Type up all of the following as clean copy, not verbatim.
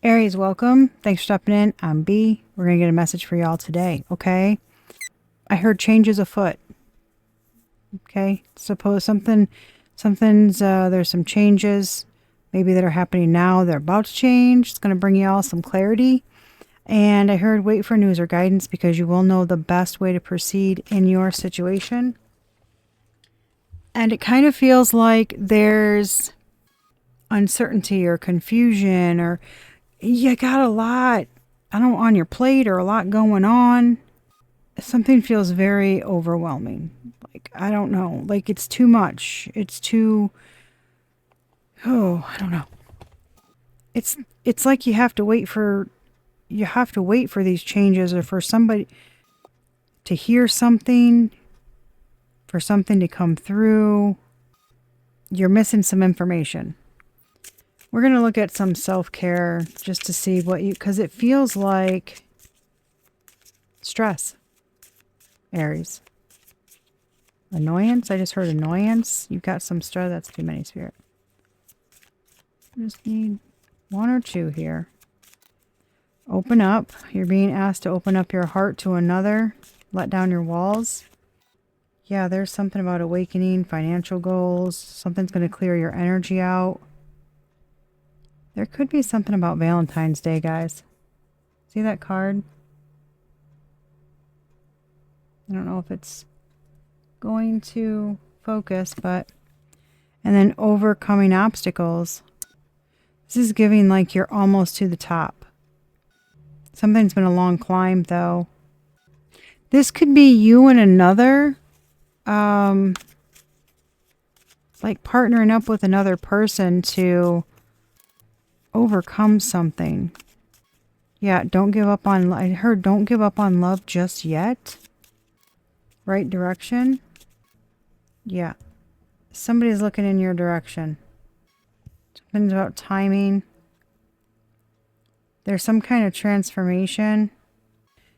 Aries, welcome. Thanks for stopping in. I'm B. We're going to get a message for y'all today, okay? I heard changes afoot. Okay? Suppose there's some changes maybe that are happening now. They're about to change. It's going to bring y'all some clarity. And I heard wait for news or guidance because you will know the best way to proceed in your situation. And it kind of feels like there's uncertainty or confusion, or you got a lot, on your plate, or a lot going on. Something feels very overwhelming. Like, I don't know. Like, it's too much. It's too... Oh, I don't know. It's like you have to wait for these changes, or for somebody to hear something, for something to come through. You're missing some information. We're going to look at some self-care just to see because it feels like stress. Aries. Annoyance. I just heard annoyance. You've got some stress. That's too many, Spirit. Just need one or two here. Open up. You're being asked to open up your heart to another. Let down your walls. Yeah, there's something about awakening, financial goals. Something's going to clear your energy out. There could be something about Valentine's Day, guys. See that card? I don't know if it's going to focus, but... And then overcoming obstacles. This is giving like you're almost to the top. Something's been a long climb, though. This could be you and another... like partnering up with another person to overcome something. Yeah, don't give up on... I heard don't give up on love just yet. Right direction. Yeah. Somebody's looking in your direction. Something's about timing. There's some kind of transformation.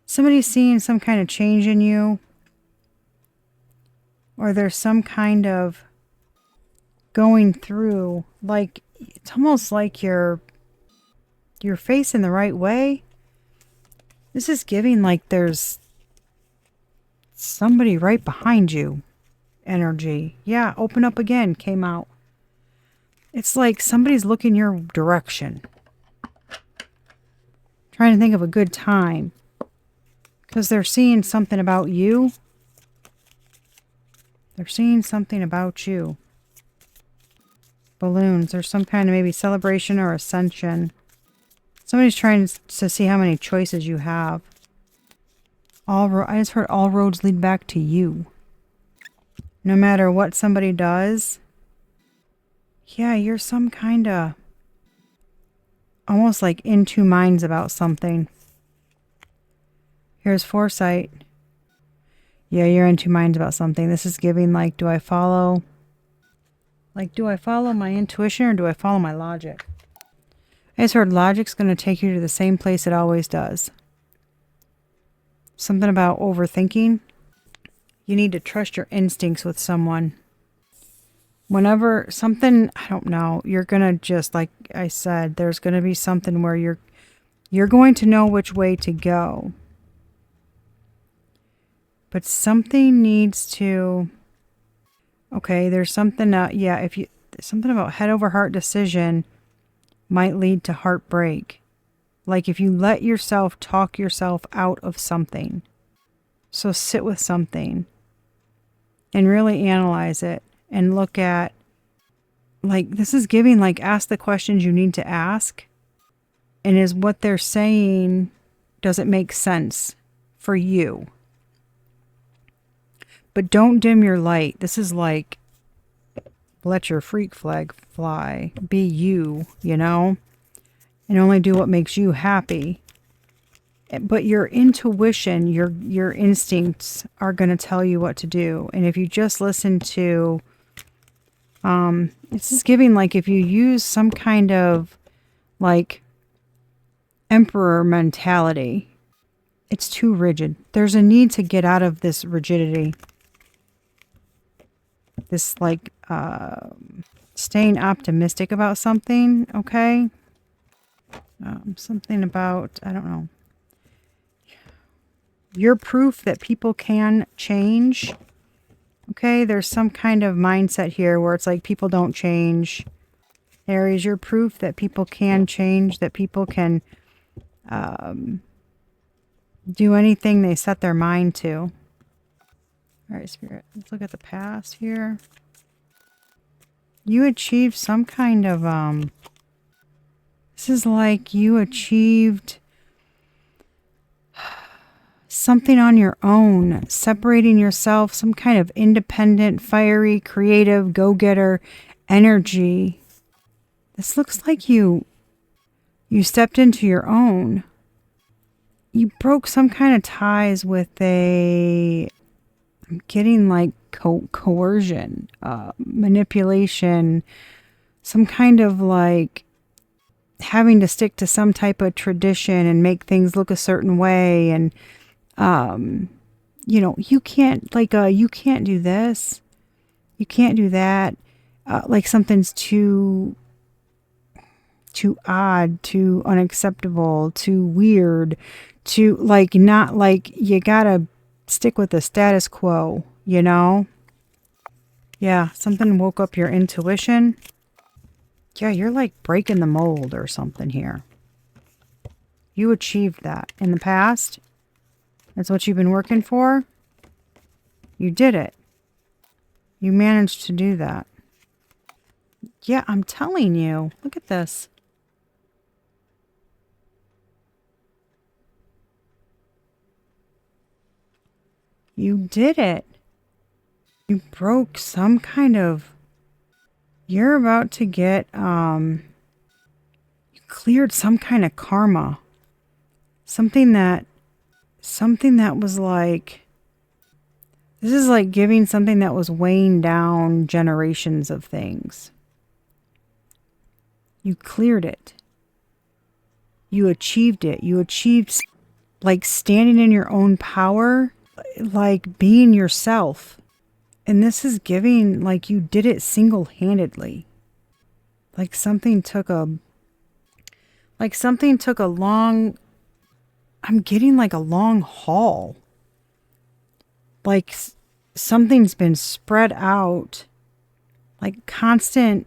Somebody's seeing some kind of change in you. Or there's some kind of going through, like, it's almost like you're facing the right way. This is giving like there's somebody right behind you energy. Yeah, open up again came out. It's like somebody's looking your direction. Trying to think of a good time. Because they're seeing something about you. They're seeing something about you. Balloons. There's some kind of maybe celebration or ascension. Somebody's trying to see how many choices you have. I just heard all roads lead back to you. No matter what somebody does. Yeah, you're some kind of... almost like in two minds about something. Here's foresight. Yeah, you're in two minds about something. This is giving like, do I follow my intuition or do I follow my logic? I just heard logic's going to take you to the same place it always does. Something about overthinking. You need to trust your instincts with someone. Whenever something, I don't know, you're going to just, like I said, there's going to be something where you're going to know which way to go. But something needs to... Okay, there's something, something about head over heart decision might lead to heartbreak. Like if you let yourself talk yourself out of something. So sit with something and really analyze it and look at, like, this is giving, like, ask the questions you need to ask. And is what they're saying, does it make sense for you? But don't dim your light. This is like, let your freak flag fly. Be you, you know? And only do what makes you happy. But your intuition, your instincts are going to tell you what to do. And if you just listen to... this is giving, like, if you use some kind of, like, emperor mentality, it's too rigid. There's a need to get out of this rigidity. This, like, staying optimistic about something, okay? Something about, I don't know. You're proof that people can change. Okay, there's some kind of mindset here where it's like people don't change. Aries, you're proof that people can change, that people can do anything they set their mind to. All right, Spirit, let's look at the past here. You achieved some kind of, this is like you achieved something on your own, separating yourself, some kind of independent, fiery, creative, go-getter energy. This looks like you stepped into your own. You broke some kind of ties with I'm getting like coercion, manipulation, some kind of like having to stick to some type of tradition and make things look a certain way. And, you know, you can't you can't do this. You can't do that. Like something's too odd, too unacceptable, too weird, too like not like you gotta stick with the status quo, you know? Yeah, something woke up your intuition. Yeah, you're like breaking the mold or something here. You achieved that in the past. That's what you've been working for. You did it. You managed to do that. Yeah, I'm telling you. Look at this. You did it. You broke some kind of... You're about to get, you cleared some kind of karma. Something that was like... This is like giving something that was weighing down generations of things. You cleared it. You achieved it. You achieved like standing in your own power, like being yourself. And this is giving like you did it single-handedly. Like something took a long, I'm getting like a long haul. Like something's been spread out, like constant,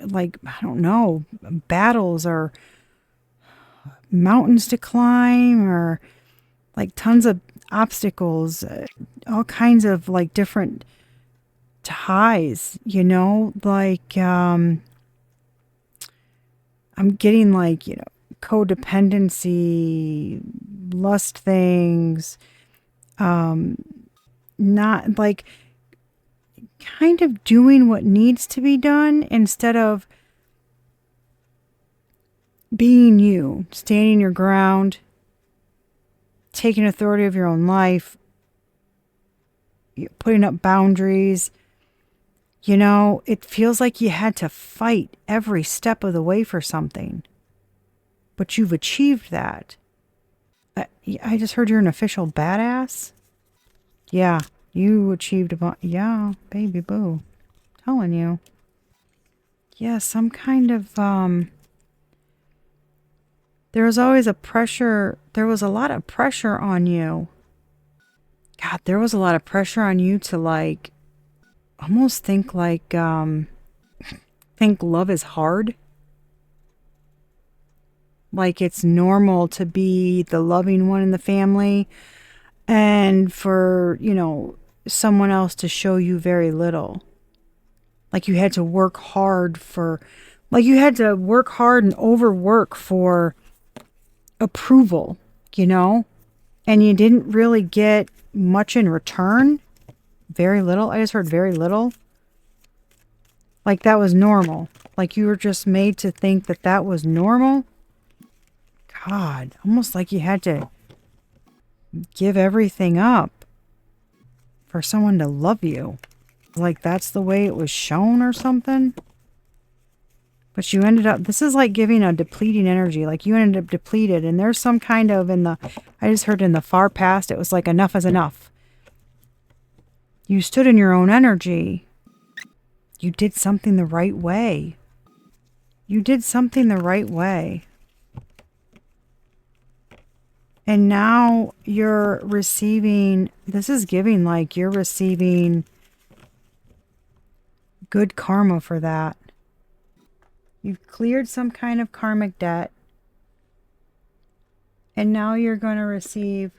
like, I don't know, battles or mountains to climb or like tons of obstacles, all kinds of like different ties, you know, like, I'm getting like, you know, codependency, lust things, not like kind of doing what needs to be done instead of being you, standing your ground, taking authority of your own life, putting up boundaries. You know, it feels like you had to fight every step of the way for something, but you've achieved that. I just heard you're an official badass. Yeah, you achieved yeah, baby boo. Telling you. Yeah, some kind of, there was always a pressure. There was a lot of pressure on you. God, there was a lot of pressure on you to like, almost think like, think love is hard. Like it's normal to be the loving one in the family and for, you know, someone else to show you very little. Like you had to work hard and overwork for approval, you know? And you didn't really get much in return. Very little. I just heard very little. Like that was normal. Like you were just made to think that that was normal. God, almost like you had to give everything up for someone to love you. Like that's the way it was shown or something. But you ended up, this is like giving a depleting energy. Like you ended up depleted and there's some kind of I just heard in the far past, it was like enough is enough. You stood in your own energy. You did something the right way. You did something the right way. And now you're receiving, this is giving like you're receiving good karma for that. You've cleared some kind of karmic debt. And now you're going to receive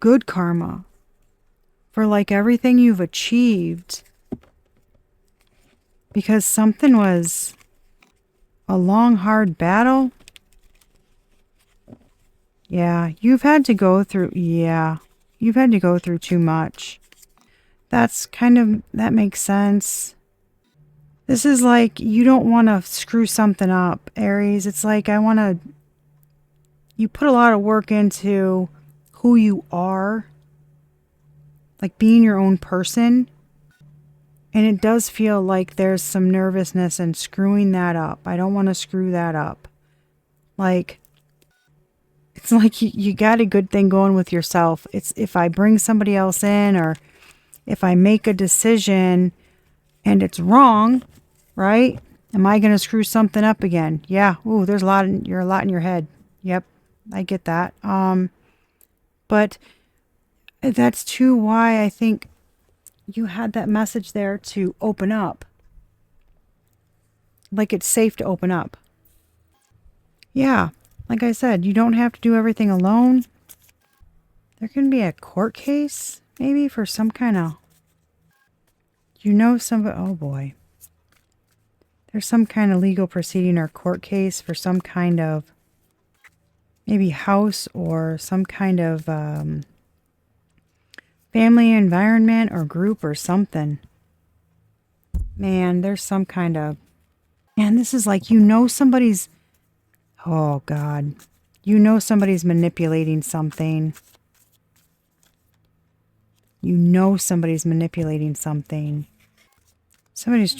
good karma for like everything you've achieved. Because something was a long, hard battle. Yeah, you've had to go through, you've had to go through too much. That's kind of, that makes sense. This is like, you don't want to screw something up, Aries. It's like, you put a lot of work into who you are, like being your own person. And it does feel like there's some nervousness and screwing that up. I don't want to screw that up. Like, it's like you got a good thing going with yourself. It's if I bring somebody else in or if I make a decision and it's wrong, right? Am I going to screw something up again? Yeah. Ooh, there's you're a lot in your head. Yep. I get that. But that's too why I think you had that message there to open up. Like it's safe to open up. Yeah. Like I said, you don't have to do everything alone. There can be a court case, maybe, for some kind of... somebody... Oh, boy. There's some kind of legal proceeding or court case for some kind of... maybe house or some kind of family environment or group or something. Man, there's some kind of... Man, this is like, somebody's... Oh, God. Somebody's manipulating something. Somebody's manipulating something. Somebody's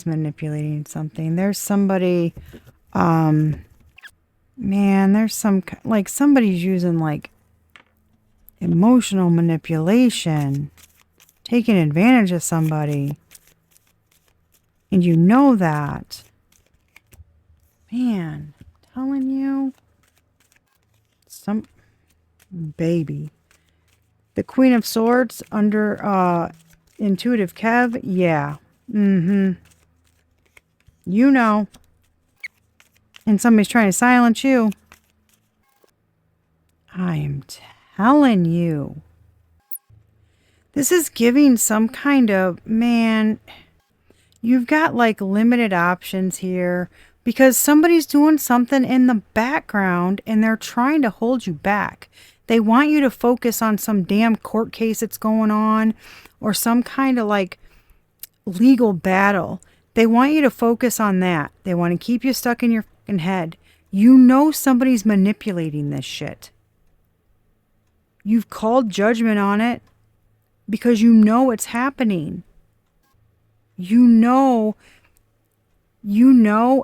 manipulating something. There's somebody... Man, there's somebody's using, like, emotional manipulation. Taking advantage of somebody. And you know that. Man, telling you. Some baby. The Queen of Swords under Intuitive Kev. Yeah. Mm-hmm. You know. And somebody's trying to silence you. I am telling you. This is giving some kind of, man, you've got like limited options here because somebody's doing something in the background and they're trying to hold you back. They want you to focus on some damn court case that's going on or some kind of like legal battle. They want you to focus on that. They want to keep you stuck in your fucking head. Somebody's manipulating this shit. You've called judgment on it because it's happening.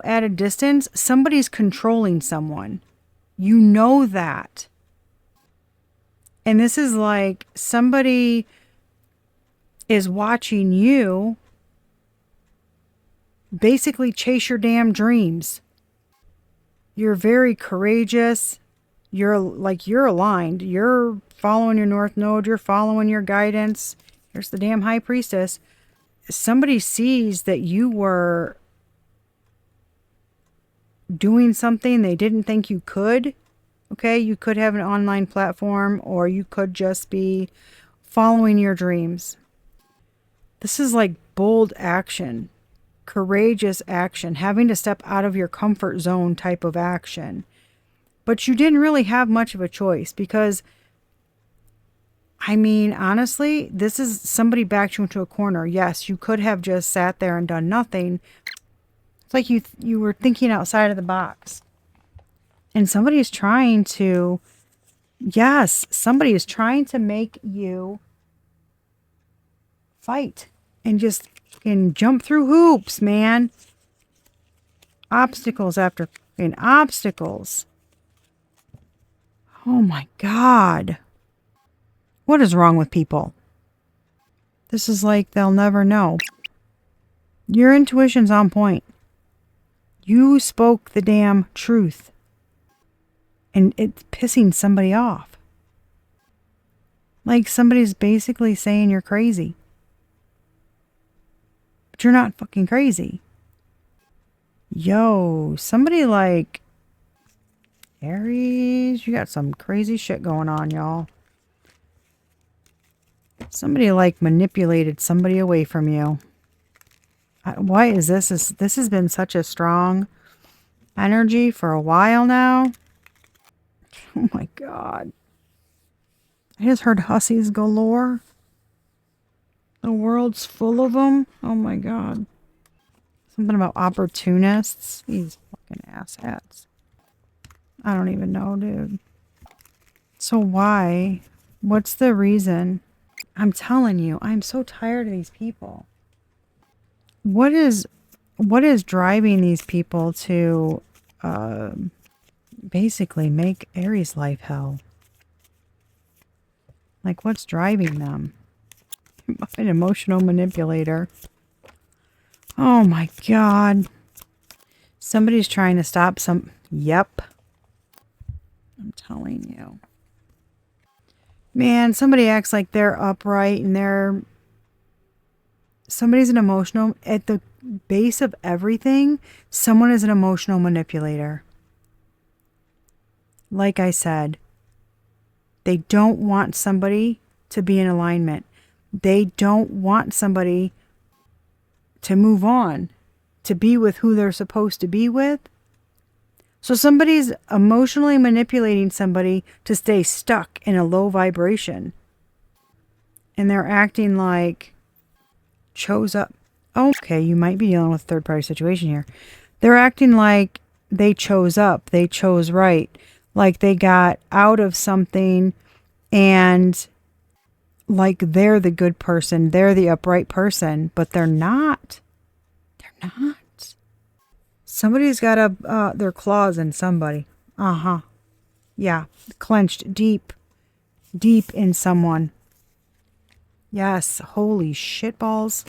At a distance, somebody's controlling someone. You know that. And this is like somebody is watching you basically chase your damn dreams. You're very courageous. You're aligned. You're following your North Node. You're following your guidance. Here's the damn High Priestess. Somebody sees that you were doing something they didn't think you could. Okay, you could have an online platform or you could just be following your dreams. This is like bold action, courageous action, having to step out of your comfort zone type of action. But you didn't really have much of a choice because, I mean, honestly, this is somebody backed you into a corner. Yes, you could have just sat there and done nothing. It's like you were thinking outside of the box. And somebody is trying to make you fight and just jump through hoops, man. Obstacles after obstacles. Oh my God. What is wrong with people? This is like they'll never know. Your intuition's on point. You spoke the damn truth. And it's pissing somebody off. Like somebody's basically saying you're crazy. But you're not fucking crazy. Yo, somebody like Aries, you got some crazy shit going on, y'all. Somebody like manipulated somebody away from you. Why is this? This has been such a strong energy for a while now. Oh my God. I just heard hussies galore. The world's full of them. Oh my God. Something about opportunists. These fucking asshats. I don't even know, dude. So why? What's the reason? I'm telling you, I'm so tired of these people. What is driving these people to basically make Aries life hell? Like, what's driving them? An emotional manipulator. Oh my God. Somebody's trying to stop some... Yep. I'm telling you. Man, somebody acts like they're upright and they're... Somebody's an emotional... At the base of everything, someone is an emotional manipulator. Like I said, they don't want somebody to be in alignment. They don't want somebody to move on, to be with who they're supposed to be with. So somebody's emotionally manipulating somebody to stay stuck in a low vibration. And they're acting like chose up. Okay, you might be dealing with a third-party situation here. They're acting like they chose up. They chose right. Like they got out of something and like they're the good person. They're the upright person. But they're not. They're not. Somebody's got their claws in somebody. Uh-huh. Yeah. Clenched deep. Deep in someone. Yes. Holy shitballs.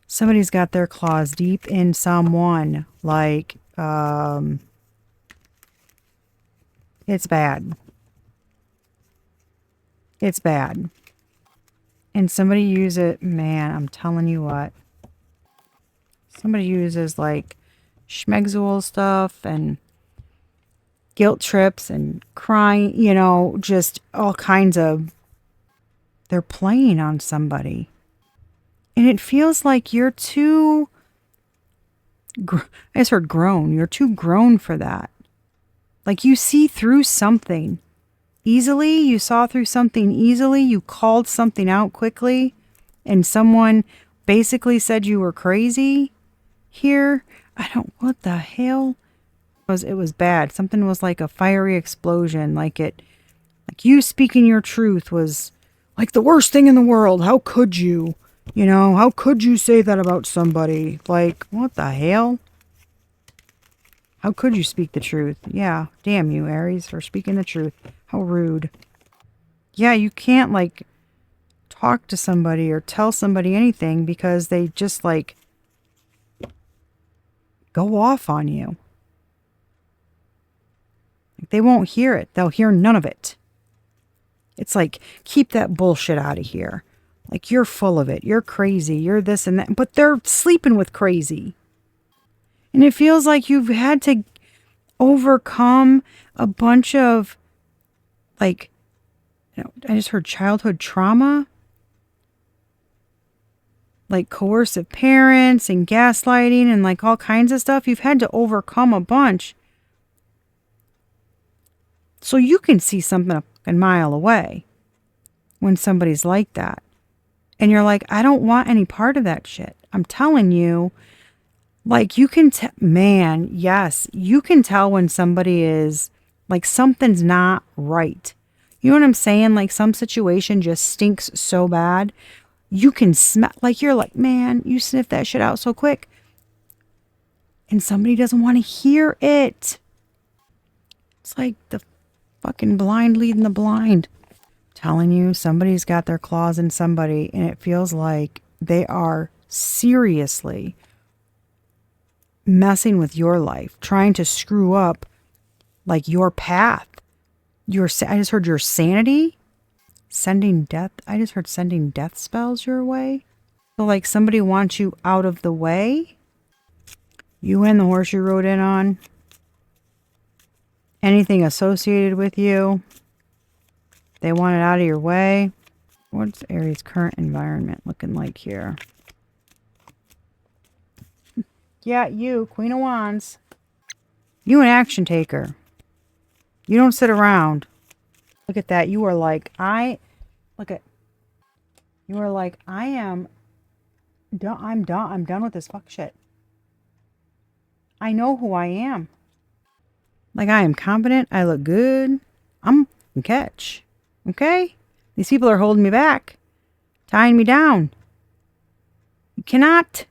Somebody's got their claws deep in someone. Like, it's bad. It's bad. And somebody uses, man, I'm telling you what. Somebody uses like schmegzual stuff and guilt trips and crying, you know, just all kinds of, they're playing on somebody. And it feels like you're too, I just heard grown. You're too grown for that. Like you see through something easily. You saw through something easily. You called something out quickly. And someone basically said you were crazy here. What the hell? It was bad. Something was like a fiery explosion. Like you speaking your truth was like the worst thing in the world. How could you? You know, how could you say that about somebody? Like, what the hell? How could you speak the truth? Yeah, damn you, Aries, for speaking the truth. How rude. Yeah, you can't, like, talk to somebody or tell somebody anything because they just, like, go off on you. They won't hear it. They'll hear none of it. It's like, keep that bullshit out of here. Like, you're full of it. You're crazy. You're this and that. But they're sleeping with crazy. And it feels like you've had to overcome a bunch of, like, you know, I just heard childhood trauma. Like coercive parents and gaslighting and like all kinds of stuff. You've had to overcome a bunch. So you can see something a mile away when somebody's like that. And you're like, I don't want any part of that shit. I'm telling you, like you can, man, yes, you can tell when somebody is like something's not right. You know what I'm saying? Like some situation just stinks so bad. You can smell, like you're like, man, you sniff that shit out so quick. And somebody doesn't want to hear it. It's like the fucking blind leading the blind. Telling you somebody's got their claws in somebody and it feels like they are seriously messing with your life, trying to screw up like your path, I just heard your sanity. Sending death. I just heard sending death spells your way. So like somebody wants you out of the way. You and the horse you rode in on. Anything associated with you. They want it out of your way. What's Aries' current environment looking like here? Yeah, you, Queen of Wands. You an action taker. You don't sit around. Look at that. You are like, you are like, I am done. I'm done. I'm done with this fuck shit. I know who I am. Like, I am confident. I look good. I'm in catch. Okay? These people are holding me back. Tying me down. You cannot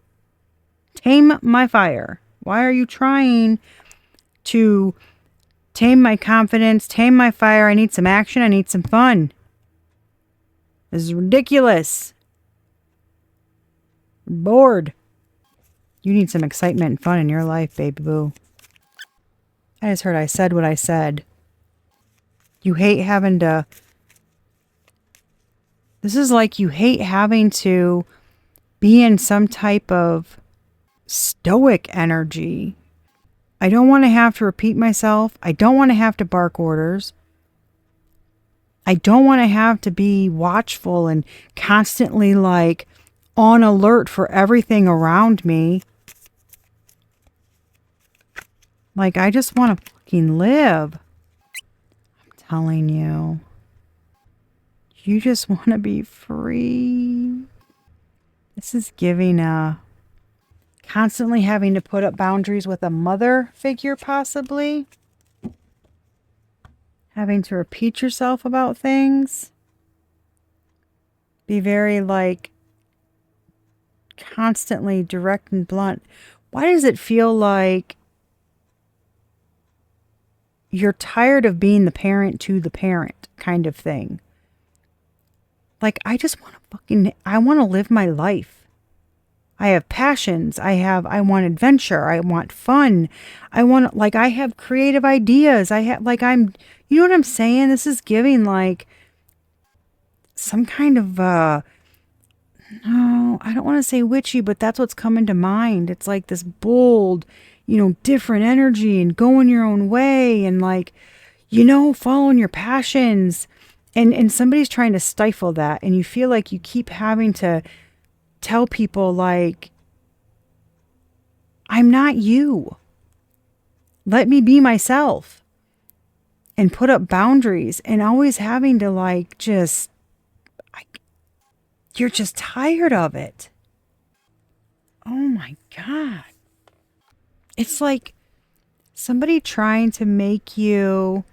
tame my fire. Why are you trying to tame my confidence, tame my fire? I need some action. I need some fun. This is ridiculous. I'm bored. You need some excitement and fun in your life, baby boo. I just heard I said what I said. You hate having to... This is like you hate having to be in some type of stoic energy. I don't want to have to repeat myself. I don't want to have to bark orders. I don't want to have to be watchful and constantly like on alert for everything around me. Like, I just want to fucking live. I'm telling you. You just want to be free. This is giving a... Constantly having to put up boundaries with a mother figure, possibly. Having to repeat yourself about things. Be very, like, constantly direct and blunt. Why does it feel like you're tired of being the parent to the parent kind of thing? Like, I just want to I want to live my life. I have passions. I want adventure. I want fun. I have creative ideas. You know what I'm saying? This is giving like some kind of, no, I don't want to say witchy, but that's what's coming to mind. It's like this bold, different energy and going your own way and like, following your passions. And somebody's trying to stifle that. And you feel like you keep having to tell people like, I'm not you. Let me be myself. And put up boundaries and always having to like you're just tired of it. Oh my God. It's like somebody trying to make you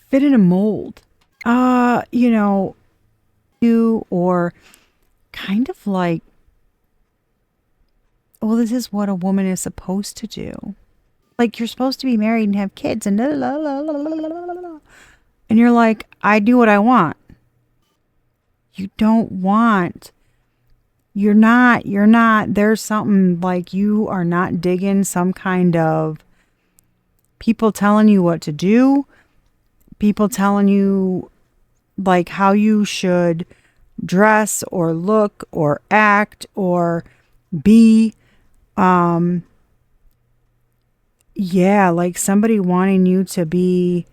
fit in a mold. Or kind of like, well, this is what a woman is supposed to do. Like, you're supposed to be married and have kids and and you're like, I do what I want. You don't want. You're not. There's something like you are not digging some kind of people telling you what to do. People telling you like how you should dress or look or act or be. Like somebody wanting you to be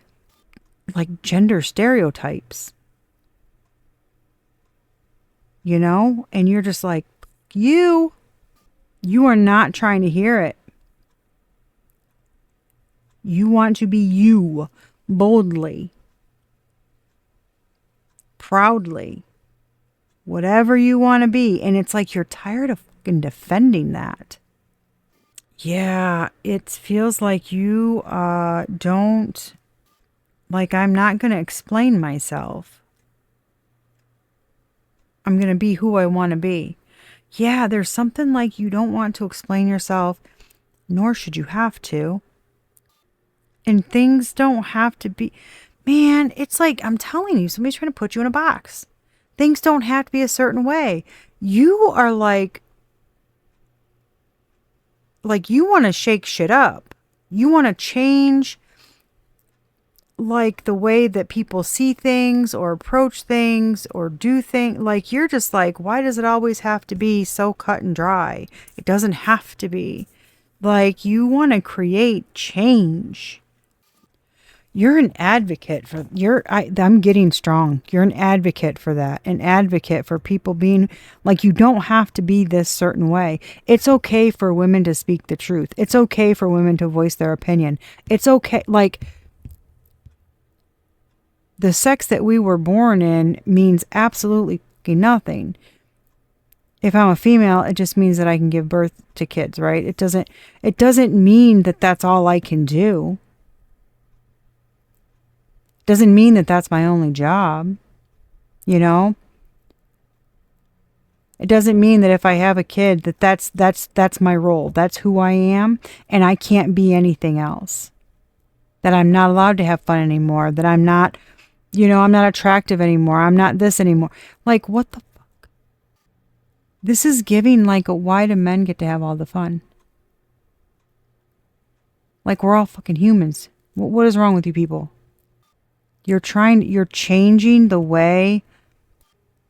like gender stereotypes. And you're just like, you are not trying to hear it. You want to be you boldly, proudly, whatever you want to be. And it's like you're tired of fucking defending that. Yeah, it feels like you don't, like, I'm not going to explain myself. I'm going to be who I want to be. Yeah, there's something like you don't want to explain yourself, nor should you have to. And things don't have to be, man, it's like, I'm telling you, somebody's trying to put you in a box. Things don't have to be a certain way. You are like you want to shake shit up. You want to change like the way that people see things or approach things or do things. Like, you're just like, why does it always have to be so cut and dry? It doesn't have to be. Like, you want to create change. You're an advocate for I'm getting strong. You're an advocate for that. An advocate for people being like, you don't have to be this certain way. It's okay for women to speak the truth. It's okay for women to voice their opinion. It's okay. Like, the sex that we were born in means absolutely nothing. If I'm a female, it just means that I can give birth to kids, right? It doesn't mean that that's all I can do. Doesn't mean that that's my only job, you know? It doesn't mean that if I have a kid that that's my role. That's who I am, and I can't be anything else. That I'm not allowed to have fun anymore, that I'm not, I'm not attractive anymore. I'm not this anymore. Like, what the fuck? This is giving like, why do men get to have all the fun? Like, we're all fucking humans. What is wrong with you people? You're changing the way.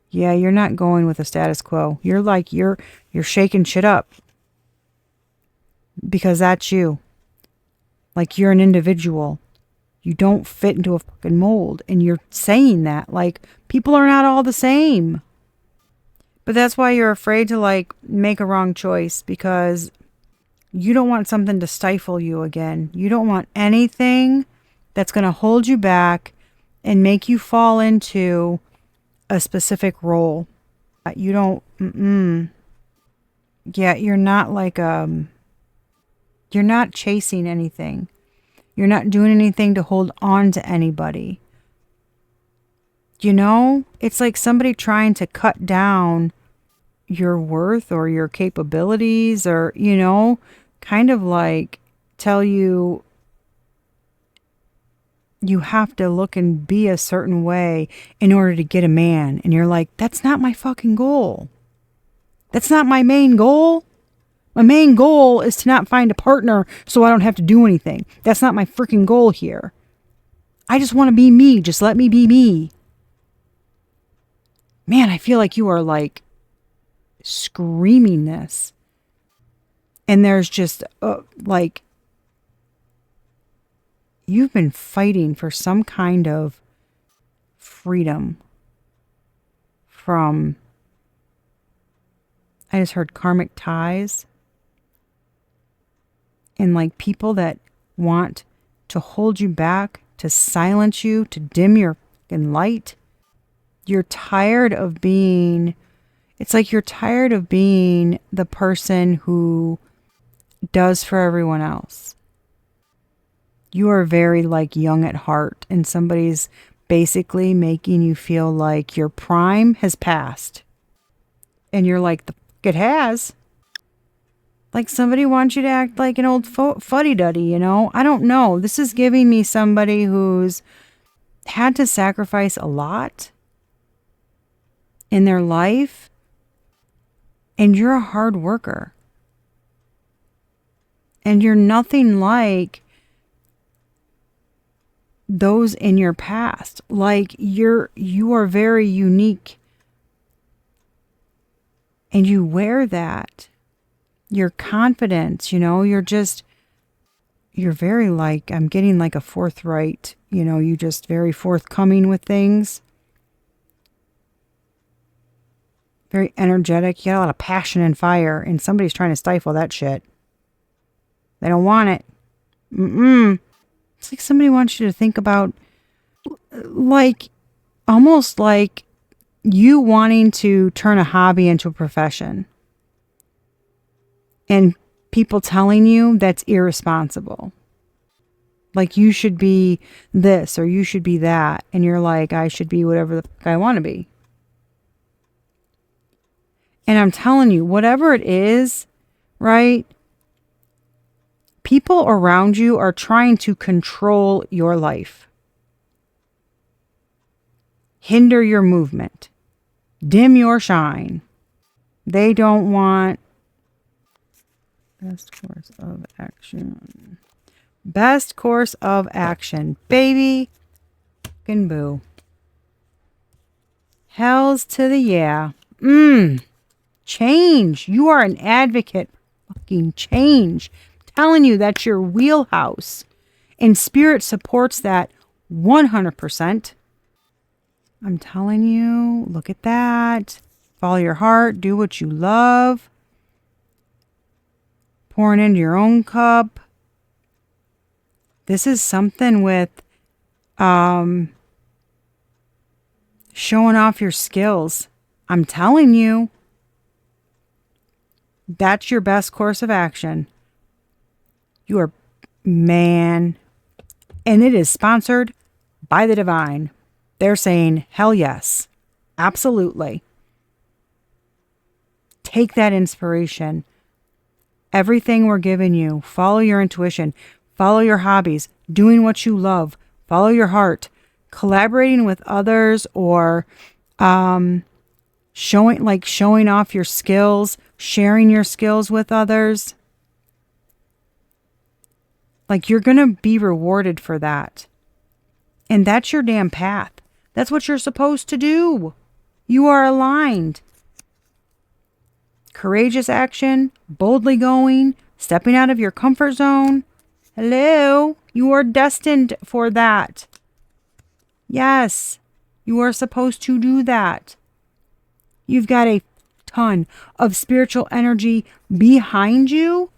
Yeah, you're not going with the status quo. You're like, you're shaking shit up. Because that's you. Like, you're an individual. You don't fit into a fucking mold. And you're saying that. Like, people are not all the same. But that's why you're afraid to, like, make a wrong choice. Because you don't want something to stifle you again. You don't want anything that's going to hold you back and make you fall into a specific role. You don't, yeah, you're not like, you're not chasing anything. You're not doing anything to hold on to anybody. It's like somebody trying to cut down your worth or your capabilities or, kind of like tell you, you have to look and be a certain way in order to get a man. And you're like, that's not my fucking goal. That's not my main goal. My main goal is to not find a partner so I don't have to do anything. That's not my freaking goal here. I just want to be me. Just let me be me. Man, I feel like you are like screaming this. And there's just like, you've been fighting for some kind of freedom from, I just heard karmic ties. And like people that want to hold you back, to silence you, to dim your fucking light. You're tired of being, it's like you're tired of being the person who does for everyone else. You are very like young at heart, and somebody's basically making you feel like your prime has passed. And you're like, the fuck it has. Like somebody wants you to act like an old fuddy-duddy, I don't know. This is giving me somebody who's had to sacrifice a lot in their life. And you're a hard worker. And you're nothing like those in your past. Like you are very unique. And you wear that. Your confidence, you're very like, I'm getting like a forthright, you just very forthcoming with things. Very energetic. You got a lot of passion and fire, and somebody's trying to stifle that shit. They don't want it. It's like somebody wants you to think about, like, almost like you wanting to turn a hobby into a profession. And people telling you that's irresponsible. Like you should be this or you should be that. And you're like, I should be whatever the fuck I want to be. And I'm telling you, whatever it is, right? People around you are trying to control your life. Hinder your movement. Dim your shine. They don't want best course of action. Best course of action. Baby. Fucking boo. Hells to the yeah. Change. You are an advocate. Fucking change. Telling you that's your wheelhouse. And spirit supports that 100%. I'm telling you, look at that. Follow your heart. Do what you love. Pouring into your own cup. This is something with showing off your skills. I'm telling you, that's your best course of action. You are, man, and it is sponsored by the divine. They're saying, hell yes, absolutely. Take that inspiration. Everything we're giving you, follow your intuition, follow your hobbies, doing what you love, follow your heart, collaborating with others, or showing off your skills, sharing your skills with others. Like, you're going to be rewarded for that. And that's your damn path. That's what you're supposed to do. You are aligned. Courageous action, boldly going, stepping out of your comfort zone. Hello, you are destined for that. Yes, you are supposed to do that. You've got a ton of spiritual energy behind you.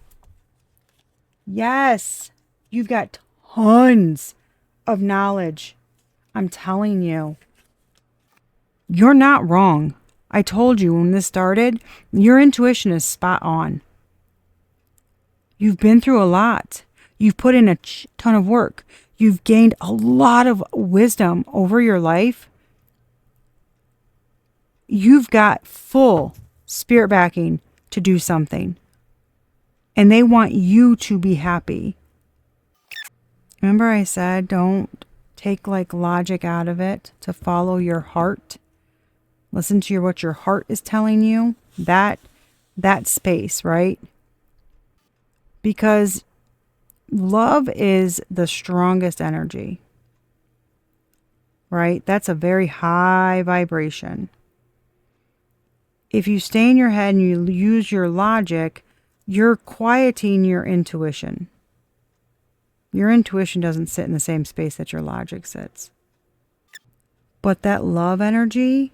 Yes, you've got tons of knowledge. I'm telling you, you're not wrong. I told you when this started, your intuition is spot on. You've been through a lot. You've put in a ton of work. You've gained a lot of wisdom over your life. You've got full spirit backing to do something. And they want you to be happy. Remember I said don't take like logic out of it, to follow your heart. Listen to what your heart is telling you. That space, right? Because love is the strongest energy, right? That's a very high vibration. If you stay in your head and you use your logic, you're quieting your intuition. Your intuition doesn't sit in the same space that your logic sits. But that love energy,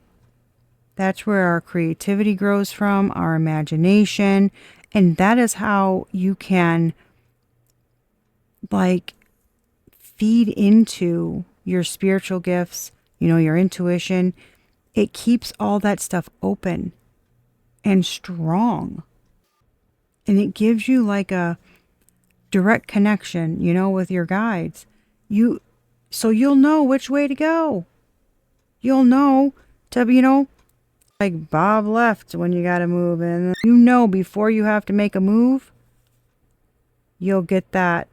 that's where our creativity grows from, our imagination. And that is how you can like feed into your spiritual gifts, your intuition. It keeps all that stuff open and strong. And it gives you like a direct connection, with your guides. So you'll know which way to go. You'll know to, like Bob left when you got to move. And before you have to make a move, you'll get that,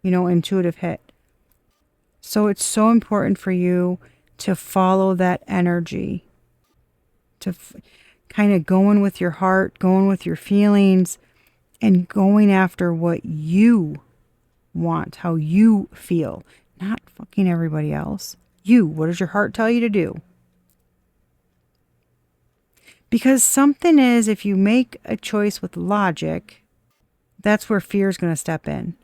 intuitive hit. So it's so important for you to follow that energy, to kind of going with your heart, going with your feelings, and going after what you want, how you feel, not fucking everybody else. You, what does your heart tell you to do? Because something is, if you make a choice with logic, that's where fear is going to step in.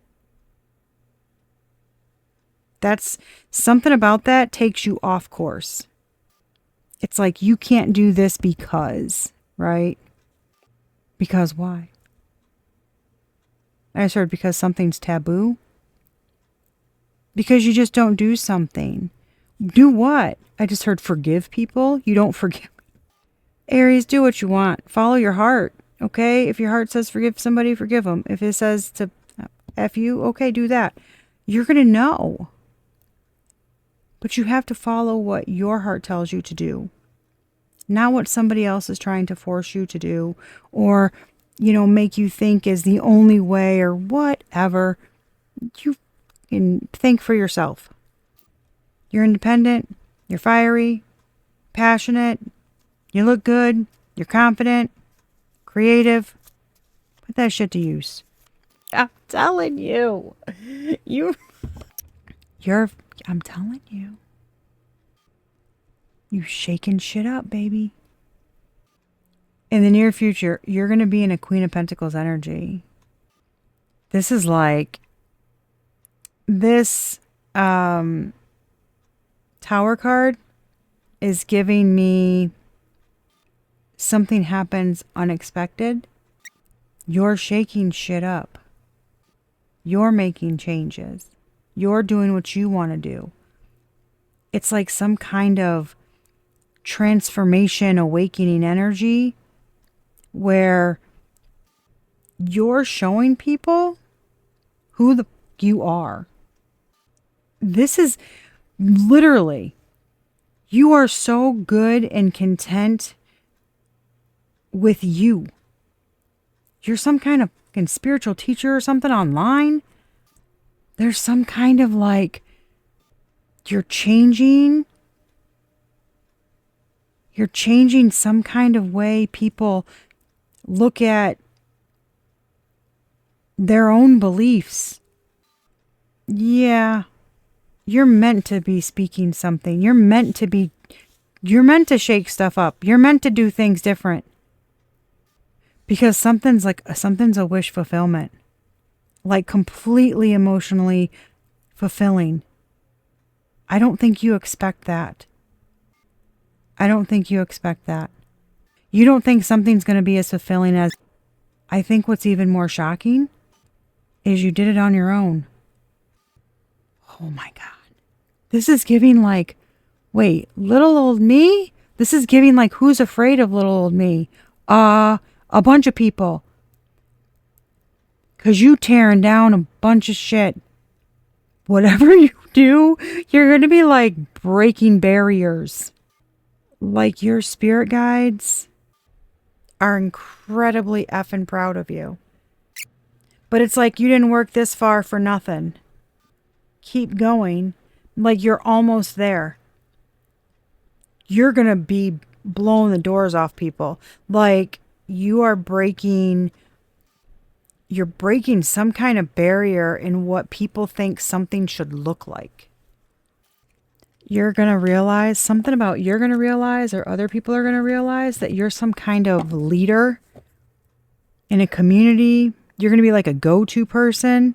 That's something about that takes you off course. It's like, you can't do this because, right? Because why? I just heard because something's taboo. Because you just don't do something. Do what? I just heard forgive people. You don't forgive. Aries, do what you want. Follow your heart. Okay? If your heart says forgive somebody, forgive them. If it says to F you, okay, do that. You're going to know. But you have to follow what your heart tells you to do. Not what somebody else is trying to force you to do, or, make you think is the only way, or whatever. You can think for yourself. You're independent. You're fiery, passionate. You look good. You're confident, creative. Put that shit to use. Yeah. telling you. I'm telling you. You shaking shit up, baby. In the near future, you're going to be in a Queen of Pentacles energy. This is like this Tower card is giving me something happens unexpected. You're shaking shit up. You're making changes. You're doing what you want to do. It's like some kind of transformation, awakening energy where you're showing people who you are. This is literally, you are so good and content with you. You're some kind of spiritual teacher or something online. There's some kind of like, you're changing some kind of way people look at their own beliefs. Yeah. You're meant to be speaking something. You're meant to shake stuff up. You're meant to do things different. Because something's a wish fulfillment. Like completely emotionally fulfilling. I don't think you expect that. I don't think you expect that. You don't think something's going to be as fulfilling as... I think what's even more shocking is you did it on your own. Oh my God. This is giving like, wait, little old me? This is giving like, who's afraid of little old me? A bunch of people. Because you tearing down a bunch of shit. Whatever you do, you're going to be like breaking barriers. Like your spirit guides are incredibly effing proud of you. But it's like you didn't work this far for nothing. Keep going. Like you're almost there. You're going to be blowing the doors off people. Like you're breaking some kind of barrier in what people think something should look like. You're going to realize or other people are going to realize that you're some kind of leader in a community. You're going to be like a go-to person.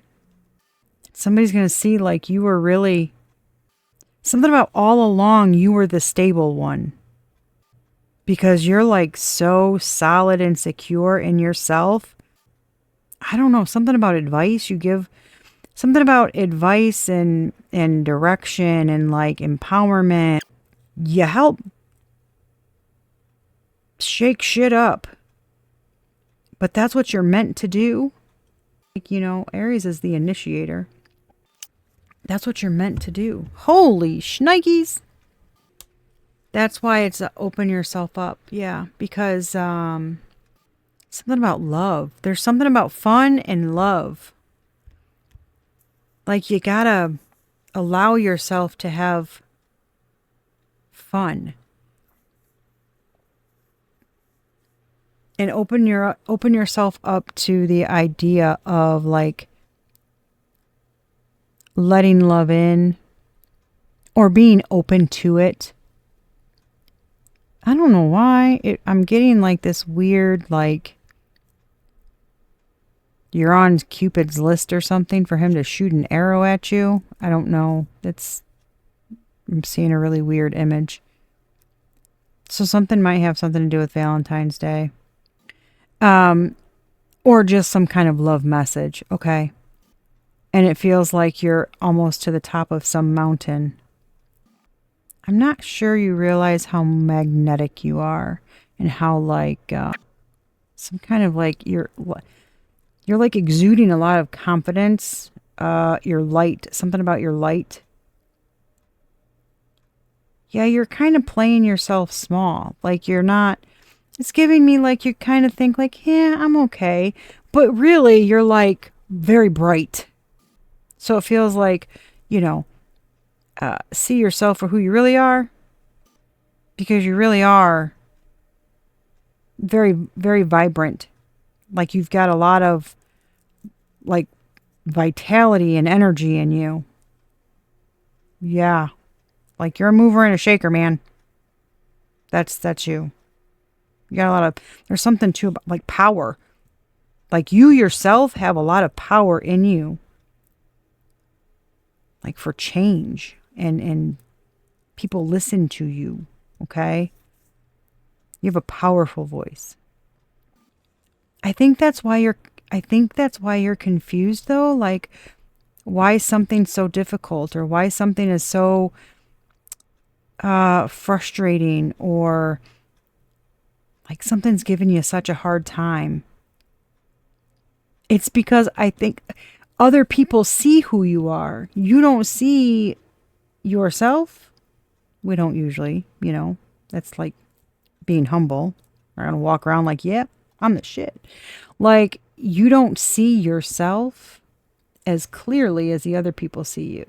Somebody's going to see like you were really... Something about all along you were the stable one. Because you're like so solid and secure in yourself. I don't know, something about advice you give. Something about advice and direction and like empowerment. You help shake shit up. But that's what you're meant to do. Like, you know, Aries is the initiator. That's what you're meant to do. Holy shnikes. That's why it's open yourself up. Yeah, because something about love. There's something about fun and love. Like you gotta allow yourself to have fun. And open yourself up to the idea of like letting love in or being open to it. I don't know why. I'm getting like this weird, like you're on Cupid's list or something for him to shoot an arrow at you. I don't know. I'm seeing a really weird image. So something might have something to do with Valentine's Day. Or just some kind of love message. Okay. And it feels like you're almost to the top of some mountain. I'm not sure you realize how magnetic you are and how like some kind of like you're like exuding a lot of confidence. Your light, something about your light. Yeah, you're kind of playing yourself small. Like you're not, it's giving me like you kind of think like, yeah, I'm okay. But really you're like very bright. So it feels like, you know, see yourself for who you really are, because you really are very, very vibrant. Like you've got a lot of like vitality and energy in you. Yeah. Like you're a mover and a shaker, man. That's you. You got a lot of, there's something too about like power. Like you yourself have a lot of power in you. Like for change. And people listen to you. Okay? You have a powerful voice. I think that's why you're confused though. Like why something's so difficult or why something is so frustrating or like something's giving you such a hard time. It's because I think other people see who you are. You don't see yourself. We don't usually, that's like being humble. We're going to walk around like, yeah, I'm the shit. Like you don't see yourself as clearly as the other people see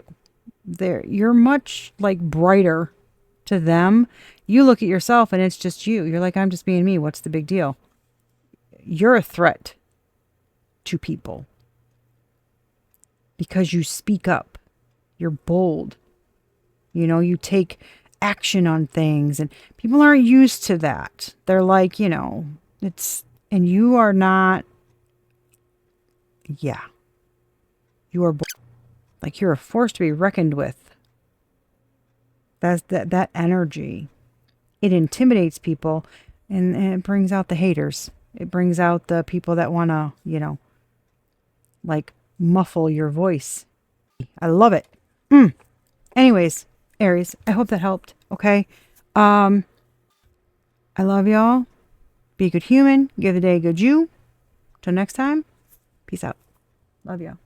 you. You're much like brighter to them. You look at yourself and it's just you. You're like, I'm just being me. What's the big deal? You're a threat to people because you speak up. You're bold. You take action on things and people aren't used to that. They're like, and you are not. Yeah. You are like you're a force to be reckoned with. That's that energy. It intimidates people and it brings out the haters. It brings out the people that want to, like muffle your voice. I love it. Anyways, Aries, I hope that helped. Okay. I love y'all. Be a good human. Give the day a good you. Till next time. Peace out. Love y'all.